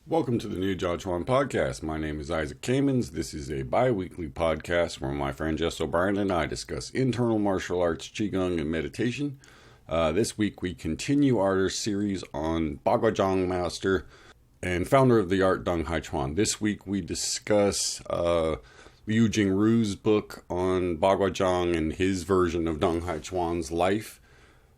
Welcome to the Neijiaquan podcast. My name is Isaac Kamens. This is a bi-weekly podcast where my friend Jess O'Brien and I discuss internal martial arts, qigong, and meditation. This week we continue our series on Bagua Zhang master and founder of the art Dong Hai Chuan. This week we discuss Liu Jing Ru's book on Bagua Zhang and his version of Dong Hai Chuan's life.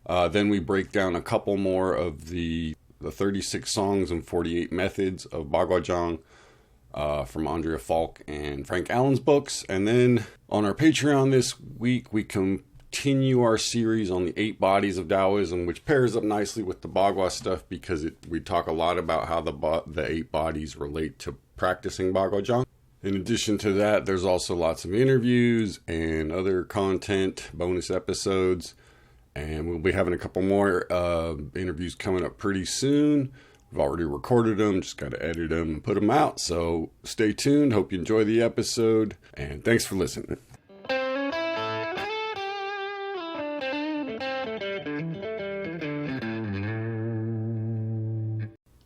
Then we break down a couple more of the 36 songs and 48 methods of Bagua Zhang from Andrea Falk and Frank Allen's books. And then on our Patreon this week, we continue our series on the 8 bodies of Taoism, which pairs up nicely with the Bagua stuff because we talk a lot about how the 8 bodies relate to practicing Bagua Zhang. In addition to that, there's also lots of interviews and other content, bonus episodes. And we'll be having a couple more interviews coming up pretty soon. We've already recorded them, just got to edit them and put them out. So stay tuned. Hope you enjoy the episode. And thanks for listening.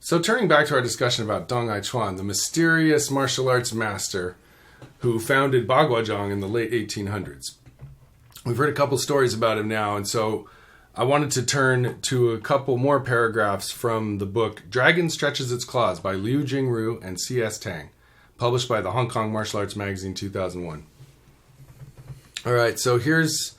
So turning back to our discussion about Dong Hai Chuan, the mysterious martial arts master who founded Bagua Zhang in the late 1800s. We've heard a couple stories about him now, and so I wanted to turn to a couple more paragraphs from the book Dragon Stretches Its Claws by Liu Jing Ru and C.S. Tang, published by the Hong Kong Martial Arts Magazine 2001. All right, so here's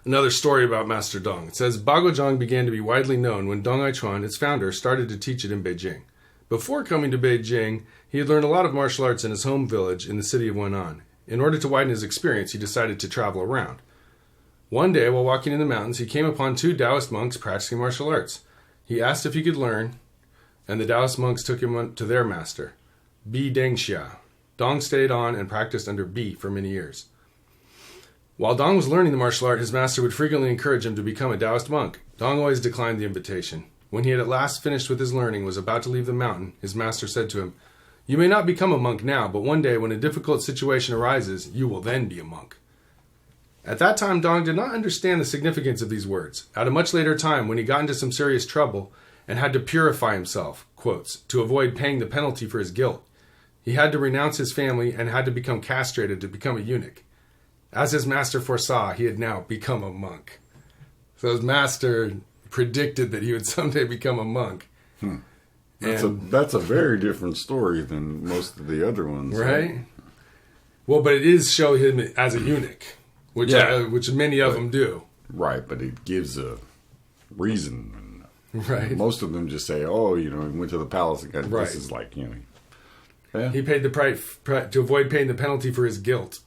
another story about Master Dong. It says, Bagua Zhang began to be widely known when Dong Hai Chuan, its founder, started to teach it in Beijing. Before coming to Beijing, he had learned a lot of martial arts in his home village in the city of Wenan. In order to widen his experience, he decided to travel around. One day, while walking in the mountains, he came upon 2 Taoist monks practicing martial arts. He asked if he could learn, and the Taoist monks took him to their master, Bi Dengxia. Dong stayed on and practiced under Bi for many years. While Dong was learning the martial art, his master would frequently encourage him to become a Taoist monk. Dong always declined the invitation. When he had at last finished with his learning and was about to leave the mountain, his master said to him, "You may not become a monk now, but one day when a difficult situation arises, you will then be a monk." At that time, Dong did not understand the significance of these words. At a much later time, when he got into some serious trouble and had to purify himself, quotes, to avoid paying the penalty for his guilt, he had to renounce his family and had to become castrated to become a eunuch. As his master foresaw, he had now become a monk. So his master predicted that he would someday become a monk. That's a very different story than most of the other ones. Right? Well, but it is show him as a eunuch. Which many of them do. Right, but it gives a reason. Right. Most of them just say, oh, he went to the palace and got this is like, Yeah. He paid the price to avoid paying the penalty for his guilt.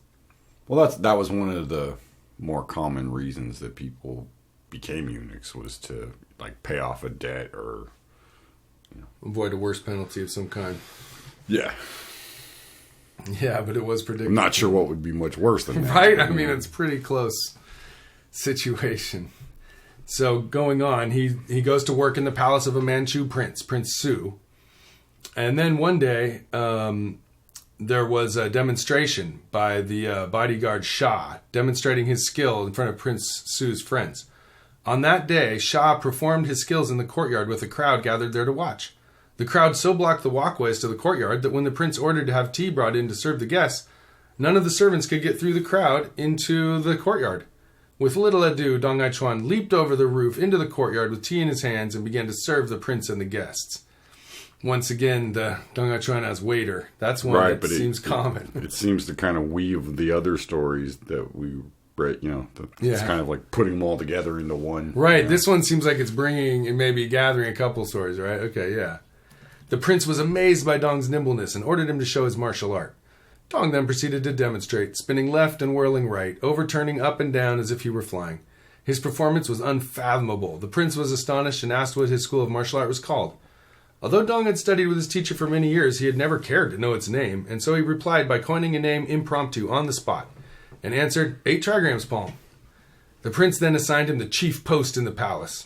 Well, that was one of the more common reasons that people became eunuchs was to, like, pay off a debt or, Avoid a worse penalty of some kind. Yeah. Yeah, but it was predictable. I'm not sure what would be much worse than that. Right? I mean, it's a pretty close situation. So going on, he goes to work in the palace of a Manchu prince, Prince Su. And then one day, there was a demonstration by the bodyguard Shah, demonstrating his skill in front of Prince Su's friends. On that day, Shah performed his skills in the courtyard with a crowd gathered there to watch. The crowd so blocked the walkways to the courtyard that when the prince ordered to have tea brought in to serve the guests, none of the servants could get through the crowd into the courtyard. With little ado, Dong Hai Chuan leaped over the roof into the courtyard with tea in his hands and began to serve the prince and the guests. Once again, the Dong Hai Chuan as waiter. That's one that seems common. It seems to kind of weave the other stories that we read, it's kind of like putting them all together into one. Right, this one seems like it's bringing and maybe gathering a couple stories, right? Okay, yeah. The prince was amazed by Dong's nimbleness and ordered him to show his martial art. Dong then proceeded to demonstrate, spinning left and whirling right, overturning up and down as if he were flying. His performance was unfathomable. The prince was astonished and asked what his school of martial art was called. Although Dong had studied with his teacher for many years, he had never cared to know its name, and so he replied by coining a name impromptu on the spot, and answered 8 trigrams palm. The prince then assigned him the chief post in the palace.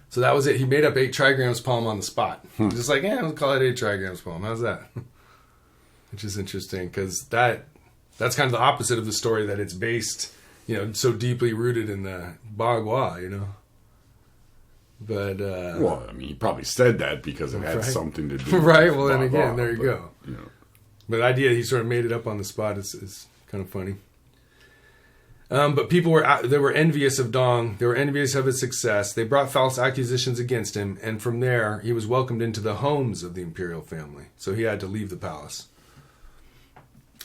So that was it. He made up 8 trigrams palm on the spot. Just like, let's call it 8 trigrams palm. How's that? Which is interesting because that's kind of the opposite of the story that it's based, so deeply rooted in the Bagua, But well, I mean, he probably said that because it had something to do. Right. with Well, then again, Bagua, there you go. You know. But the idea he sort of made it up on the spot is kind of funny. But people were envious of Dong. They were envious of his success. They brought false accusations against him, and from there, he was welcomed into the homes of the imperial family. So he had to leave the palace.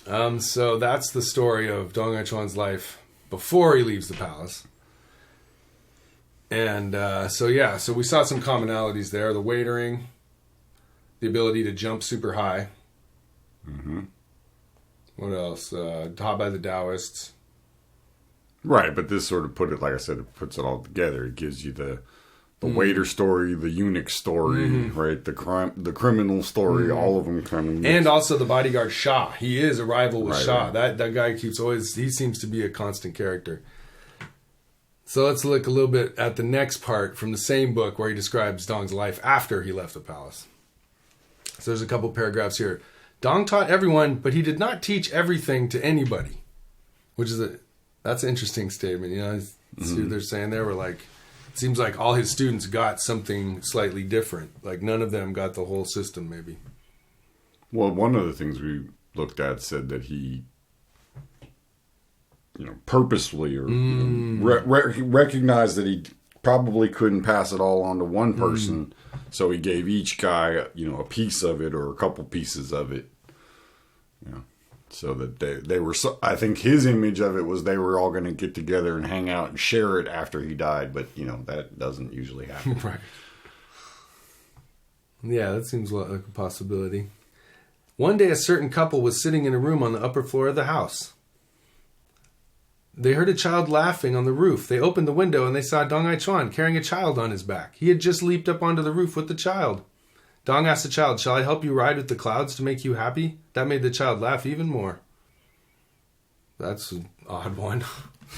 So that's the story of Dong Hai Chuan's life before he leaves the palace. And so we saw some commonalities there: the waitering, the ability to jump super high. Mm-hmm. What else? Taught by the Taoists. Right, but this sort of like I said, it puts it all together. It gives you the waiter story, the eunuch story, right? The criminal story, all of them kind of. And also the bodyguard Shah. He is a rival with Shah. Right. That guy he seems to be a constant character. So let's look a little bit at the next part from the same book where he describes Dong's life after he left the palace. So there's a couple paragraphs here. Dong taught everyone, but he did not teach everything to anybody, which is that's an interesting statement. You know, see what they're saying there? Where like, it seems like all his students got something slightly different. Like none of them got the whole system, maybe. Well, one of the things we looked at said that he, purposely or recognized that he probably couldn't pass it all on to one person, so he gave each guy, a piece of it or a couple pieces of it. So that they were. I think his image of it was they were all going to get together and hang out and share it after he died, but that doesn't usually happen. Right. Yeah, that seems like a possibility. One day, a certain couple was sitting in a room on the upper floor of the house. They heard a child laughing on the roof. They opened the window and they saw Dong Hai Chuan carrying a child on his back. He had just leaped up onto the roof with the child. Dong asked the child, "Shall I help you ride with the clouds to make you happy?" That made the child laugh even more. That's an odd one.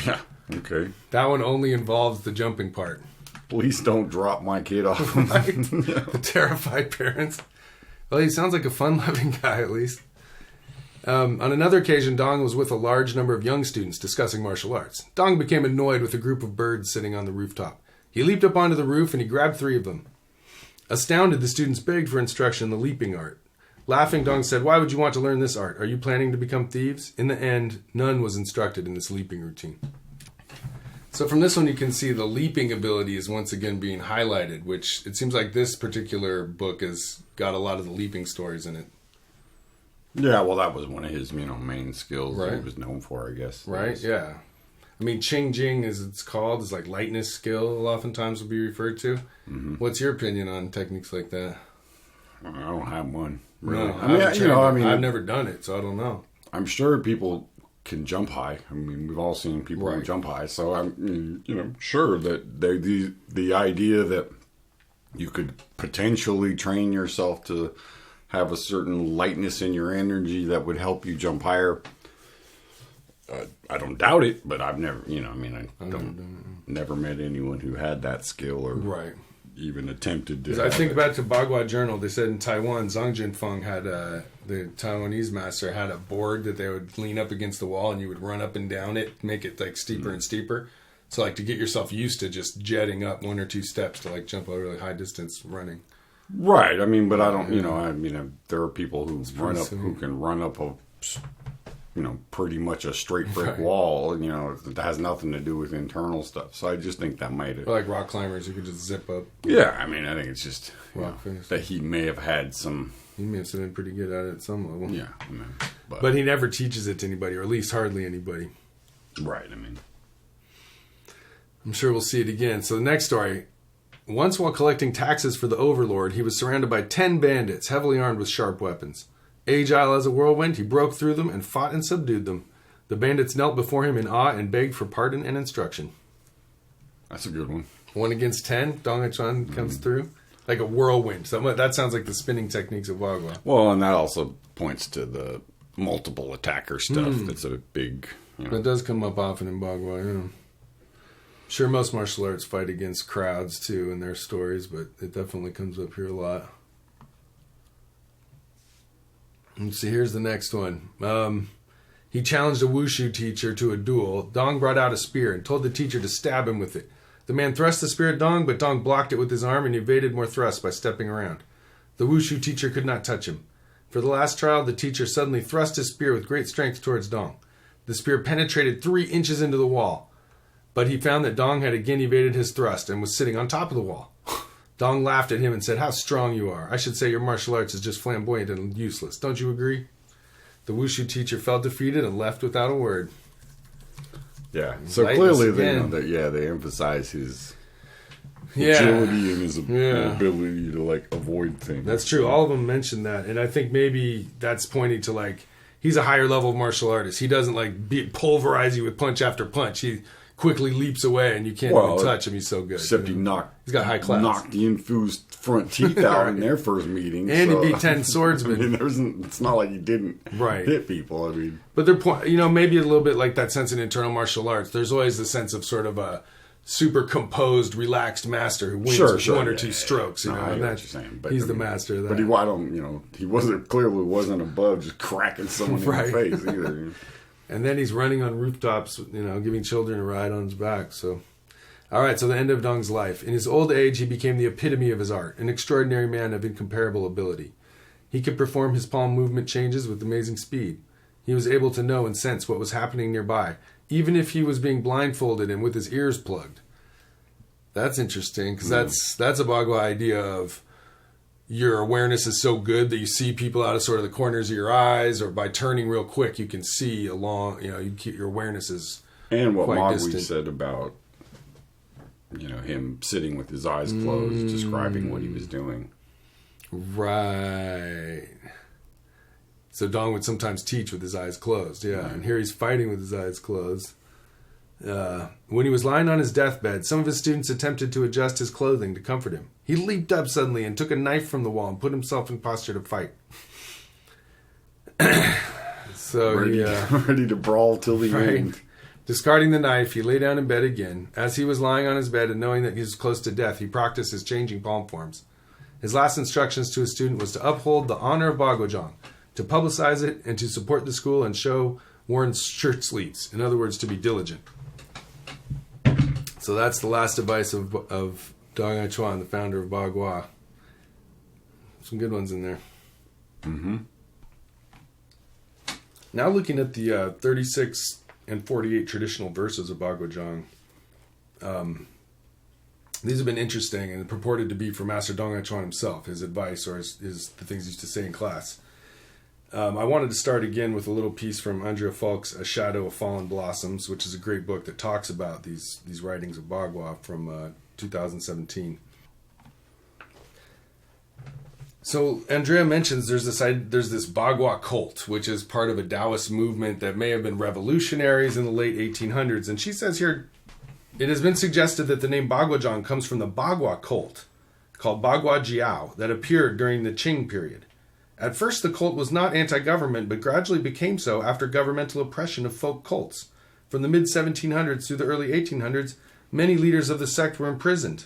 Yeah, okay. That one only involves the jumping part. Please don't drop my kid off. Right? The terrified parents. Well, he sounds like a fun-loving guy, at least. On another occasion, Dong was with a large number of young students discussing martial arts. Dong became annoyed with a group of birds sitting on the rooftop. He leaped up onto the roof and he grabbed 3 of them. Astounded, the students begged for instruction in the leaping art. Laughing, Dong said, "Why would you want to learn this art? Are you planning to become thieves?" In the end, none was instructed in this leaping routine. So from this one, you can see the leaping ability is once again being highlighted, which it seems like this particular book has got a lot of the leaping stories in it. Yeah, well, that was one of his, main skills that he Right. was known for, I guess. Right, yeah. I mean, Qing Jing, as it's called, is like lightness skill, oftentimes will be referred to. Mm-hmm. What's your opinion on techniques like that? I don't have one, really. No, I've never done it, so I don't know. I'm sure people can jump high. I mean, we've all seen people who jump high, so I'm, sure that the idea that you could potentially train yourself to have a certain lightness in your energy that would help you jump higher. I don't doubt it, but I've never, never met anyone who had that skill or even attempted to. I think back to Bagua Journal. They said in Taiwan, Zhang Jinfeng had the Taiwanese master had a board that they would lean up against the wall, and you would run up and down it, make it like steeper and steeper. So like to get yourself used to just jetting up 1 or 2 steps to like jump a really high distance running. Right. I mean, but I don't. There are people who can run up a. Pretty much a straight brick wall, that has nothing to do with internal stuff. So I just think that might have... Or like rock climbers, you could just zip up. Yeah, I mean, I think it's just face. that he may have had some... He may have been pretty good at it at some level. Yeah. But he never teaches it to anybody, or at least hardly anybody. Right, I mean... I'm sure we'll see it again. So the next story. Once while collecting taxes for the overlord, he was surrounded by 10 bandits, heavily armed with sharp weapons. Agile as a whirlwind, he broke through them and fought and subdued them. The bandits knelt before him in awe and begged for pardon and instruction. That's a good one. 1 against 10, Dong Hai Chuan comes through. Like a whirlwind. So that sounds like the spinning techniques of Bagua. Well, and that also points to the multiple attacker stuff. That's a big... That does come up often in Bagua, yeah. Sure, most martial arts fight against crowds, too, in their stories, but it definitely comes up here a lot. Let's see, here's the next one. He challenged a wushu teacher to a duel. Dong brought out a spear and told the teacher to stab him with it. The man thrust the spear at Dong, but Dong blocked it with his arm and evaded more thrusts by stepping around. The wushu teacher could not touch him. For the last trial, the teacher suddenly thrust his spear with great strength towards Dong. The spear penetrated 3 inches into the wall, but he found that Dong had again evaded his thrust and was sitting on top of the wall. Dong laughed at him and said, "How strong you are. I should say your martial arts is just flamboyant and useless. Don't you agree?" The wushu teacher felt defeated and left without a word. Yeah, so Lightness clearly again. they emphasize his agility and his ability to like avoid things. That's true. All of them mention that, and I think maybe that's pointing to like he's a higher level martial artist. He doesn't like pulverize you with punch after punch. He quickly leaps away, and you can't even touch him. He's so good. Except you he know? He's got high class. knocked the infused front teeth out in their first meeting, and so, he beat 10 swordsmen. I mean, it's not like he didn't hit people. I mean, but they're maybe a little bit like that sense in internal martial arts. There's always the sense of sort of a super composed, relaxed master who wins with one or two strokes. You know, I and get that's, what you're saying, but he's the master of that. But he wasn't above just cracking someone in the face either. And then he's running on rooftops, giving children a ride on his back. So, all right. So the end of Dong's life. In his old age, he became the epitome of his art, an extraordinary man of incomparable ability. He could perform his palm movement changes with amazing speed. He was able to know and sense what was happening nearby, even if he was being blindfolded and with his ears plugged. That's interesting, because that's a Bagua idea of your awareness is so good that you see people out of sort of the corners of your eyes, or by turning real quick, you can see along, your awareness is and what quite Magui distant. said about, him sitting with his eyes closed, describing what he was doing. Right. So Dong would sometimes teach with his eyes closed, and here he's fighting with his eyes closed. When he was lying on his deathbed, some of his students attempted to adjust his clothing to comfort him. He leaped up suddenly and took a knife from the wall and put himself in posture to fight. So ready to brawl till the end. Discarding the knife, he lay down in bed again. As he was lying on his bed and knowing that he was close to death, he practiced his changing palm forms. His last instructions to his student was to uphold the honor of Bagua Zhang, to publicize it, and to support the school and show worn shirt sleeves. In other words, to be diligent. So that's the last advice of Dong Hai Chuan, the founder of Bagua. Some good ones in there. Mm-hmm. Now looking at the 36 and 48 traditional verses of Bagua Zhang. These have been interesting and purported to be from Master Dong Hai Chuan himself, his advice or his the things he used to say in class. I wanted to start again with a little piece from Andrea Falk's A Shadow of Fallen Blossoms, which is a great book that talks about these writings of Bagua from 2017. So Andrea mentions there's this Bagua cult, which is part of a Taoist movement that may have been revolutionaries in the late 1800s. And she says here, it has been suggested that the name Bagua Zhang comes from the Bagua cult, called Bagua Jiao, that appeared during the Qing period. At first, the cult was not anti-government, but gradually became so after governmental oppression of folk cults. From the mid-1700s through the early 1800s, many leaders of the sect were imprisoned.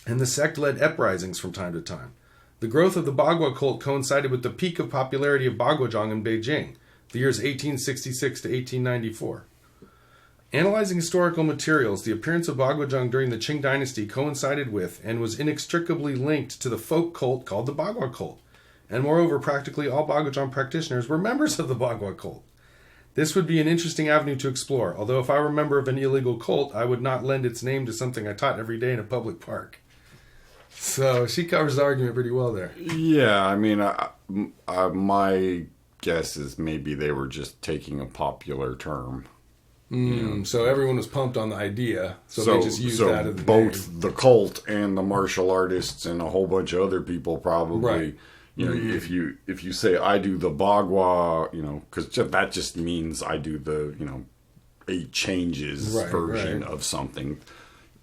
And the sect led uprisings from time to time. The growth of the Bagua cult coincided with the peak of popularity of Bagua Zhang in Beijing, the years 1866 to 1894. Analyzing historical materials, the appearance of Bagua Zhang during the Qing dynasty coincided with and was inextricably linked to the folk cult called the Bagua cult. And moreover, practically all Bagua Zhang practitioners were members of the Bagua cult. This would be an interesting avenue to explore, although if I were a member of an illegal cult, I would not lend its name to something I taught every day in a public park. So she covers the argument pretty well there. Yeah, I mean, my guess is maybe they were just taking a popular term. So everyone was pumped on the idea, so they just used that as the both name. The cult and the martial artists and a whole bunch of other people probably, if you say I do the Bagua, because that just means I do the 8 changes version of something.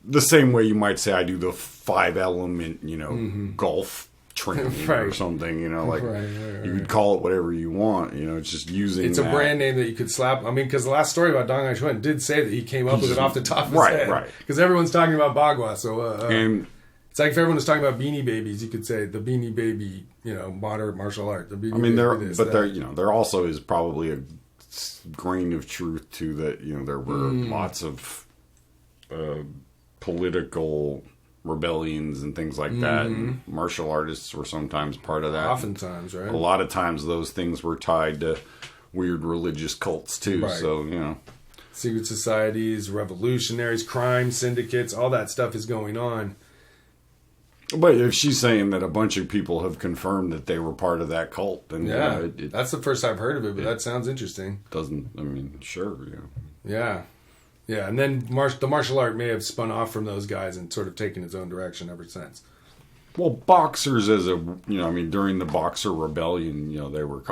The same way you might say I do the 5-element, golf training or something, you could call it whatever you want, it's just using it's a brand name that you could slap. I mean, because the last story about Dong Hai Chuan did say that he came up with it off the top of his head. Because everyone's talking about Bagua, so and it's like if everyone was talking about Beanie Babies, you could say the Beanie Baby, modern martial art. The Beanie Baby there also is probably a grain of truth to that. There were lots of political rebellions and things like that. And martial artists were sometimes part of that. Oftentimes, right? A lot of times those things were tied to weird religious cults too. Right. So, secret societies, revolutionaries, crime syndicates, all that stuff is going on. But if she's saying that a bunch of people have confirmed that they were part of that cult, then that's the first I've heard of it, but that sounds interesting. Sure. Yeah. Yeah, and then the martial art may have spun off from those guys and sort of taken its own direction ever since. Well, boxers during the Boxer Rebellion, they were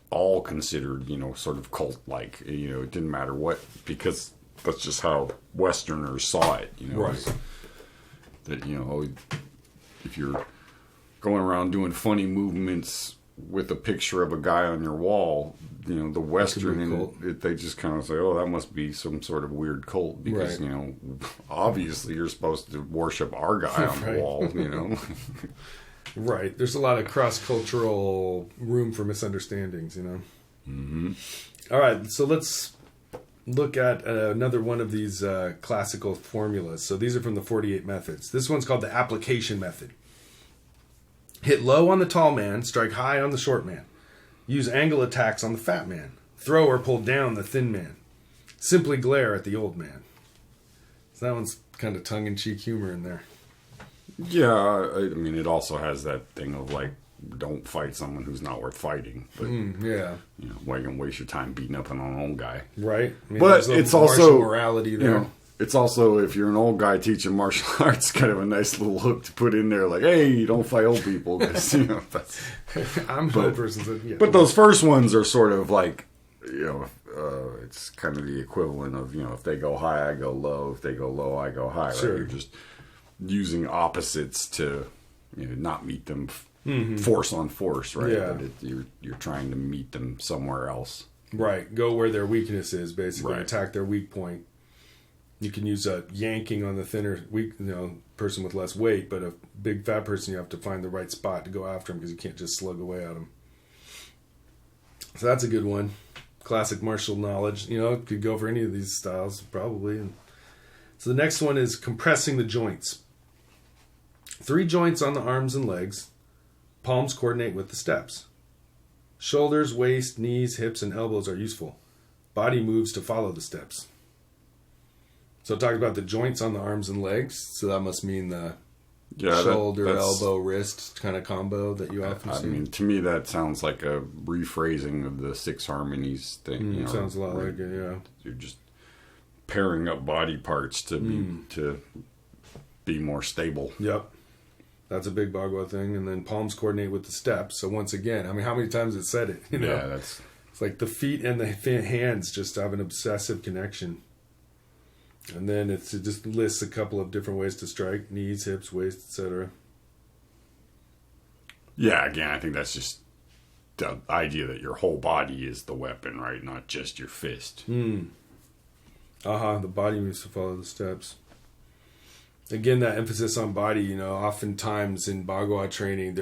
all considered, sort of cult-like. It didn't matter what, because that's just how Westerners saw it, Right. That, if you're going around doing funny movements with a picture of a guy on your wall, the Western, they just kind of say, oh, that must be some sort of weird cult because, obviously you're supposed to worship our guy on the wall, Right. There's a lot of cross-cultural room for misunderstandings, Mm-hmm. All right. So let's look at another one of these classical formulas. So these are from the 48 methods. This one's called the application method. Hit low on the tall man, strike high on the short man. Use angle attacks on the fat man. Throw or pull down the thin man. Simply glare at the old man. So that one's kind of tongue-in-cheek humor in there. Yeah, it also has that thing of like, don't fight someone who's not worth fighting. But, why you gonna waste your time beating up on an old guy? Right. But it's also morality there. It's also, if you're an old guy teaching martial arts, kind of a nice little hook to put in there, like, hey, don't fight old people. That's, I'm an old person. But those first ones are sort of like, it's kind of the equivalent of, if they go high, I go low. If they go low, I go high. Sure. Right? You're just using opposites to not meet them force on force, right? Yeah. But you're trying to meet them somewhere else. Right. Go where their weakness is, basically. Right. Attack their weak point. You can use yanking on the thinner, weak, person with less weight, but a big fat person, you have to find the right spot to go after him because you can't just slug away at him. So that's a good one. Classic martial knowledge. Could go for any of these styles, probably. And so the next one is compressing the joints. 3 joints on the arms and legs. Palms coordinate with the steps. Shoulders, waist, knees, hips, and elbows are useful. Body moves to follow the steps. So it talks about the joints on the arms and legs. So that must mean the shoulder, elbow, wrist kind of combo that you often see. To me, that sounds like a rephrasing of the 6 harmonies thing. Sounds a lot like it, yeah. You're just pairing up body parts to be more stable. Yep. That's a big Bagua thing. And then palms coordinate with the steps. So once again, how many times it said it? Yeah, it's like the feet and the hands just have an obsessive connection. And then it just lists a couple of different ways to strike: knees, hips, waist, etc. Yeah, again, I think that's just the idea that your whole body is the weapon, right? Not just your fist. The body moves to follow the steps. Again, that emphasis on body, oftentimes in Bagua training,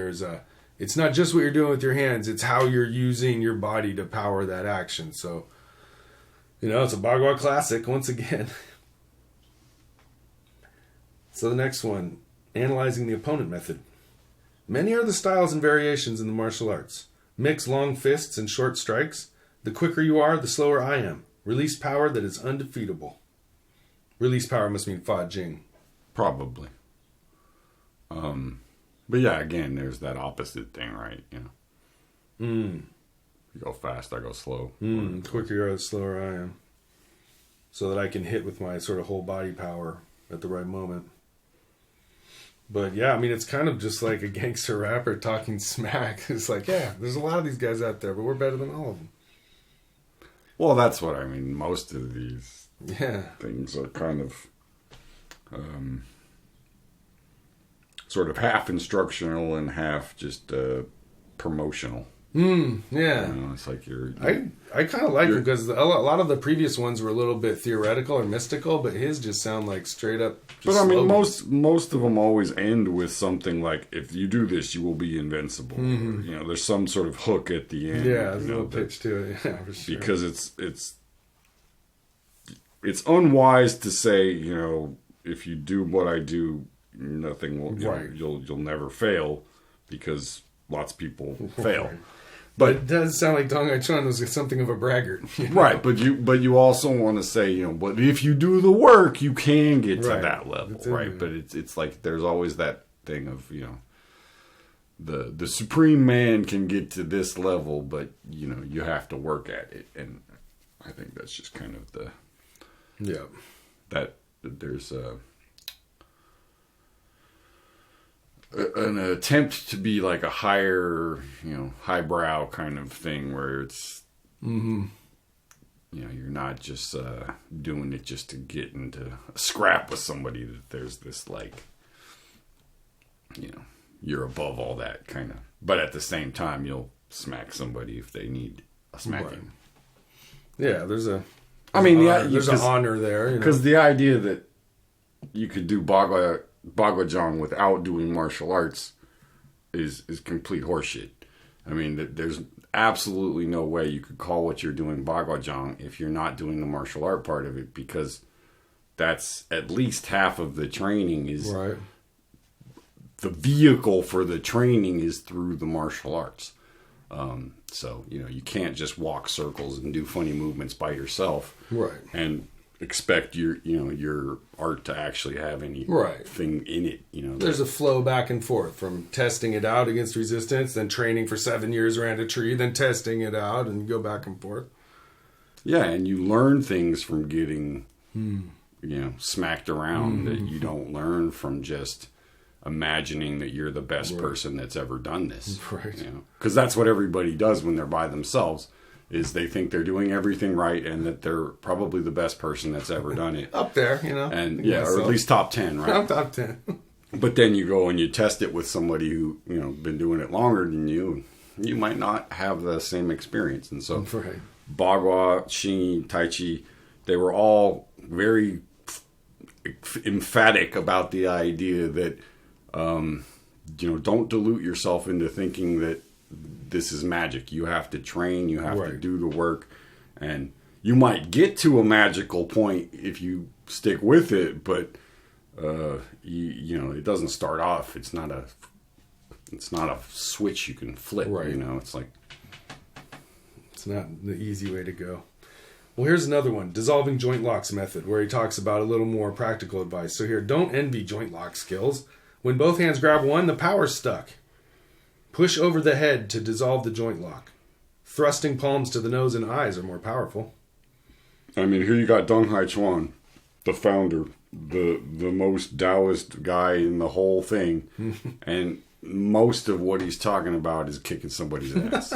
it's not just what you're doing with your hands, it's how you're using your body to power that action. So, it's a Bagua classic once again. So the next one, analyzing the opponent method. Many are the styles and variations in the martial arts. Mix long fists and short strikes. The quicker you are, the slower I am. Release power that is undefeatable. Release power must mean Fa Jing. Probably. But yeah, again, there's that opposite thing, right? You go fast, I go slow. The quicker you are, the slower I am. So that I can hit with my sort of whole body power at the right moment. But yeah, it's kind of just like a gangster rapper talking smack. It's like, yeah, there's a lot of these guys out there, but we're better than all of them. Well, that's what I mean. Most of these things are kind of sort of half instructional and half just promotional. It's like I kind of like him because a lot of the previous ones were a little bit theoretical or mystical, but his just sound like straight up. But slogans. most of them always end with something like, "If you do this, you will be invincible." Or, there's some sort of hook at the end. Yeah, there's a little pitch to it. Yeah, for sure. Because it's unwise to say, if you do what I do, nothing will. Right. You'll never fail, because lots of people fail. Right. But it does sound like Dong Hai Chuan was something of a braggart. Right, but you also want to say, but if you do the work, you can get to that level, right? But it's like there's always that thing of, the supreme man can get to this level, but you have to work at it, and I think that's just kind of that there's an attempt to be like a higher, highbrow kind of thing, where it's, you're not just doing it just to get into a scrap with somebody. That there's this like, you're above all that kind of. But at the same time, you'll smack somebody if they need a smacking. Right. Yeah, there's an honor there, because the idea that you could do Bagua Zhang without doing martial arts is complete horseshit. I mean, there's absolutely no way you could call what you're doing Bagua Zhang if you're not doing the martial art part of it, because that's at least half of the training is right. The vehicle for the training is through the martial arts. So, you can't just walk circles and do funny movements by yourself, right? And expect your art to actually have anything in it. There's a flow back and forth from testing it out against resistance, then training for 7 years around a tree, then testing it out, and you go back and forth. Yeah, and you learn things from getting smacked around that you don't learn from just imagining that you're the best person that's ever done this. Right. Because that's what everybody does when they're by themselves, is they think they're doing everything right and that they're probably the best person that's ever done it. Up there, And or at least top 10, right? Top 10. But then you go and you test it with somebody who, been doing it longer than you. You might not have the same experience. And so right. Bagua, Xing, Tai Chi, they were all very emphatic about the idea that, don't dilute yourself into thinking that this is magic. You have to train, you have to do the work, and you might get to a magical point if you stick with it, but it doesn't start off. It's not a switch you can flip. Right. It's like, it's not the easy way to go. Well, here's another one, dissolving joint locks method, where he talks about a little more practical advice. So here, don't envy joint lock skills. When both hands grab one, the power's stuck. Push over the head to dissolve the joint lock. Thrusting palms to the nose and eyes are more powerful. I mean, here you got Dong Hai Chuan, the founder, the most Taoist guy in the whole thing, and most of what he's talking about is kicking somebody's ass,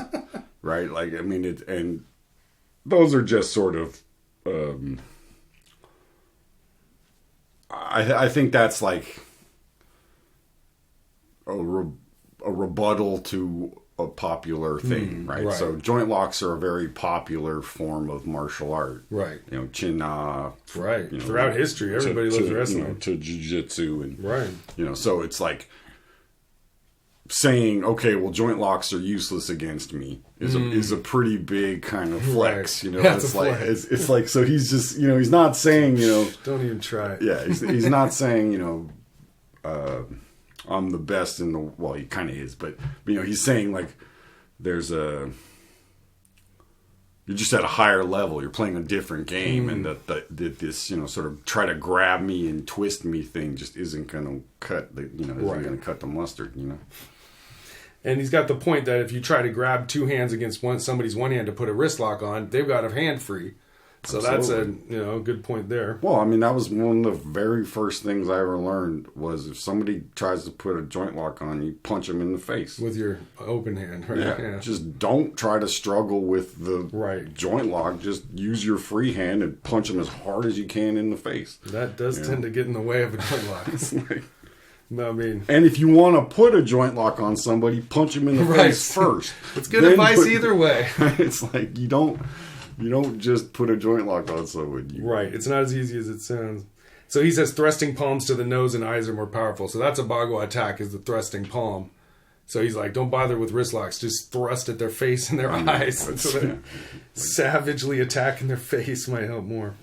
right? Like, I mean, and those are just sort of, I think that's like a rebuttal to a popular thing, right? So joint locks are a very popular form of martial art, right? Chin right? Throughout history, everybody loves wrestling, to jiu-jitsu, and right. So it's like saying, okay, well, joint locks are useless against me is a pretty big kind of flex, right. It's like it's like, so he's just he's not saying don't even try it. Yeah, he's not saying I'm the best in the, well, he kind of is, but he's saying like you're just at a higher level, you're playing a different game, and that this sort of try to grab me and twist me thing just isn't going to cut the isn't going to cut the mustard. And he's got the point that if you try to grab two hands against somebody's one hand to put a wrist lock on, they've got a hand free. So absolutely. That's a good point there. Well, I mean, that was one of the very first things I ever learned was if somebody tries to put a joint lock on, you punch them in the face. With your open hand, right? Yeah. Just don't try to struggle with the joint lock. Just use your free hand and punch them as hard as you can in the face. That does tend to get in the way of a joint lock. And if you want to put a joint lock on somebody, punch them in the face first. It's good advice either way. It's like you don't just put a joint lock on somebody. Right. It's not as easy as it sounds. So he says thrusting palms to the nose and eyes are more powerful. So that's a Bagua attack, is the thrusting palm. So he's like, don't bother with wrist locks. Just thrust at their face and their eyes. So savagely attacking their face might help more.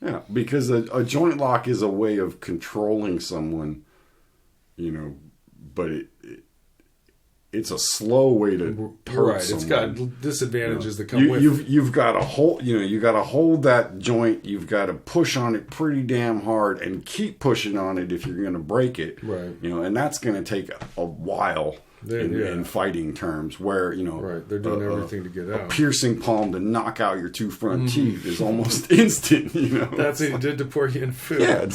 Yeah, because a joint lock is a way of controlling someone, but it's a slow way to hurt someone. It's got disadvantages that come with it. You've got to hold, you got to hold that joint. You've got to push on it pretty damn hard and keep pushing on it if you're going to break it. Right. And that's going to take a while. In fighting terms, where they're doing everything to get out. A piercing palm to knock out your two front teeth is almost instant. That's what he did to poor Yin Fu. Yeah,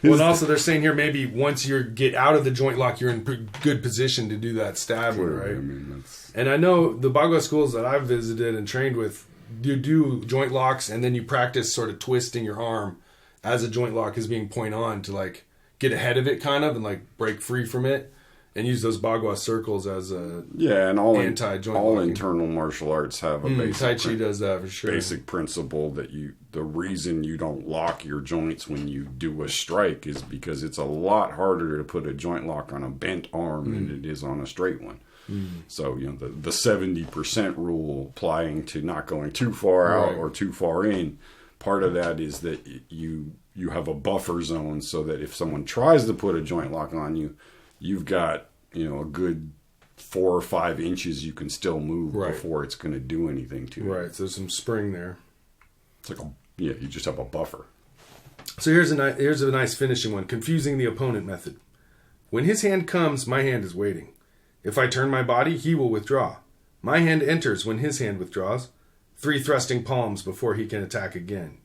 and also they're saying here maybe once you get out of the joint lock, you're in good position to do that stabbing, right? I mean, and I know the Bagua schools that I've visited and trained with, you do joint locks and then you practice sort of twisting your arm as a joint lock is being point on to like get ahead of it, kind of, and like break free from it. And use those Bagua circles as a and all anti-joint all locking. Internal martial arts have a basic Tai Chi does that for sure. Basic principle that the reason you don't lock your joints when you do a strike is because it's a lot harder to put a joint lock on a bent arm than it is on a straight one. So the 70% rule applying to not going too far out or too far in. Part of that is that you have a buffer zone so that if someone tries to put a joint lock on you, you've got, a good 4 or 5 inches you can still move before it's going to do anything to you. Right, so there's some spring there. It's like you just have a buffer. So here's a nice finishing one. Confusing the opponent method. When his hand comes, my hand is waiting. If I turn my body, he will withdraw. My hand enters when his hand withdraws. 3 thrusting palms before he can attack again.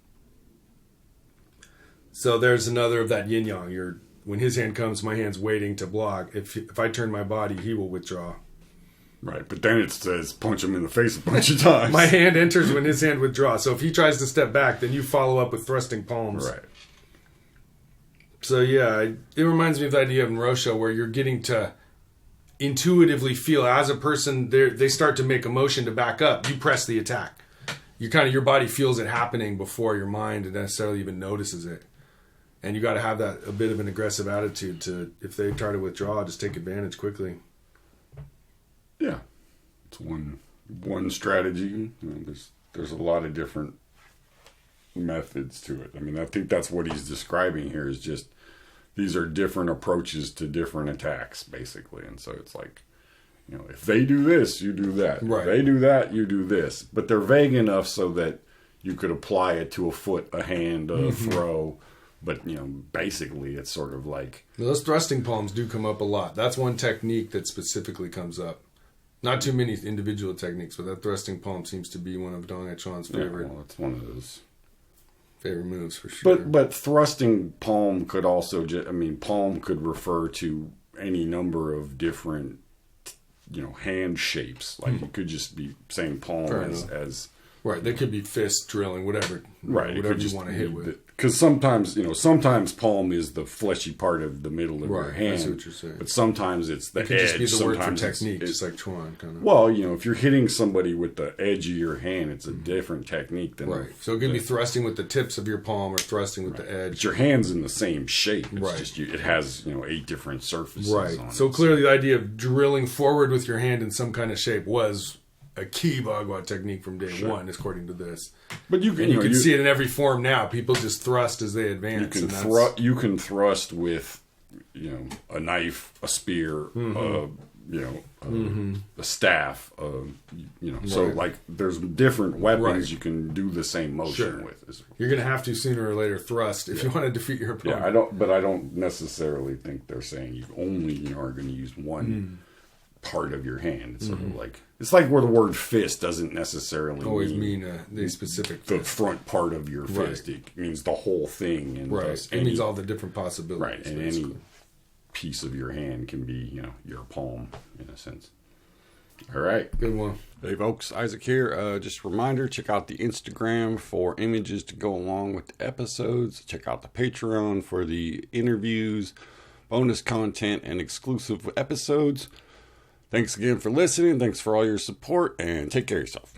So there's another of that yin-yang. When his hand comes, my hand's waiting to block. If I turn my body, he will withdraw. Right, but then it says punch him in the face a bunch of times. My hand enters when his hand withdraws. So if he tries to step back, then you follow up with thrusting palms. Right. So yeah, it reminds me of the idea of Rosho where you're getting to intuitively feel as a person, they start to make a motion to back up. You press the attack. Your body feels it happening before your mind necessarily even notices it. And you got to have a bit of an aggressive attitude to, if they try to withdraw, just take advantage quickly. Yeah, it's one strategy. There's a lot of different methods to it. I mean, I think that's what he's describing here is just these are different approaches to different attacks, basically. And so it's like, if they do this, you do that. Right. If they do that, you do this. But they're vague enough so that you could apply it to a foot, a hand, a throw. But, basically it's sort of like... Those thrusting palms do come up a lot. That's one technique that specifically comes up. Not too many individual techniques, but that thrusting palm seems to be one of Dong Hai Chuan's favorite. Yeah, well, it's one of those favorite moves for sure. But thrusting palm could also... palm could refer to any number of different, hand shapes. Like you could just be saying palm as... Right, they could be fist drilling, whatever. Right, whatever you want to hit with. Because sometimes palm is the fleshy part of the middle of your hand. I see what you're saying. But sometimes it's the edge. It could just be the word for Sometimes technique, just like Chuan, kind of. Well, if you're hitting somebody with the edge of your hand, it's a different technique than... Right, so it could be thrusting with the tips of your palm or thrusting with the edge. But your hand's in the same shape. It's right. just it has, 8 different surfaces right. on it. So clearly the idea of drilling forward with your hand in some kind of shape was a key Bagua technique from day one, according to this. But you can see it in every form now. People just thrust as they advance. You can thrust with, a knife, a spear, a staff. So like there's different weapons you can do the same motion with. You're going to have to sooner or later thrust if you want to defeat your opponent. Yeah, I don't necessarily think they're saying you only are going to use one part of your hand. It's sort of like where the word fist doesn't necessarily always mean a specific the front part of your fist. It means the whole thing, and it means all the different possibilities. Right, and any piece of your hand can be, your palm in a sense. All right, good one. Hey folks, Isaac here. Just a reminder, check out the Instagram for images to go along with the episodes. Check out the Patreon for the interviews, bonus content, and exclusive episodes. Thanks again for listening. Thanks for all your support, and take care of yourself.